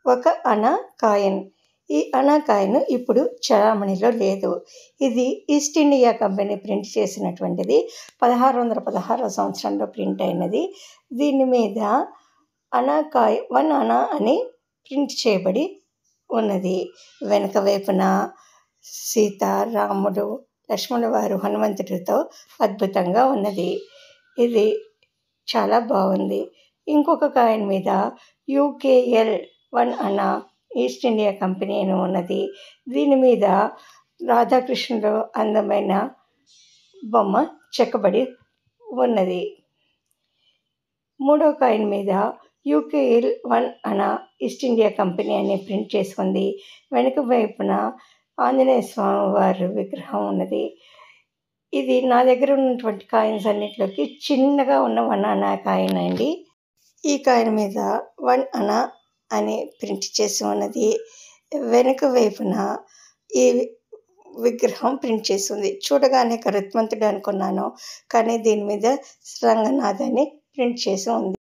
ఒక అనా కాయిన్. ఈ అనా కాయిన్ ఇప్పుడు చలామణిలో లేదు. ఇది ఈస్ట్ ఇండియా కంపెనీ ప్రింట్ చేసినటువంటిది. 1616 సంవత్సరంలో ప్రింట్ అయినది. దీని మీద అనా కాయిన్ 1 అనా అని ప్రింట్ చేయబడి ఉన్నది. వెనుక వైపున సీత, రాముడు, లక్ష్మణుల వారు హనుమంతుడితో అద్భుతంగా ఉన్నది. ఇది చాలా బాగుంది. ఇంకొక కాయిన్ మీద యూకేఎల్ 1 అనా ఈస్ట్ ఇండియా కంపెనీ అని ఉన్నది. దీని మీద రాధాకృష్ణుడు అందమైన బొమ్మ చెక్కబడి ఉన్నది. మూడో కాయిన్ మీద యూకేఎల్ 1 అనా ఈస్ట్ ఇండియా కంపెనీ అని ప్రింట్ చేసుకుంది. వెనుక వైపున ఆంజనేయ స్వామి వారి విగ్రహం ఉన్నది. ఇది నా దగ్గర ఉన్నటువంటి కాయిన్స్ అన్నిటిలోకి చిన్నగా ఉన్న 1 అనా కాయిన్ అండి. ఈ కాయిన్ మీద 1 అనా అని ప్రింట్ చేసి ఉన్నది. వెనుక వైపున ఈ విగ్రహం ప్రింట్ చేసి ఉంది. చూడగానే గరుత్మంతుడు అనుకున్నాను, కానీ దీని మీద రంగనాథ్ అని ప్రింట్ చేసి ఉంది.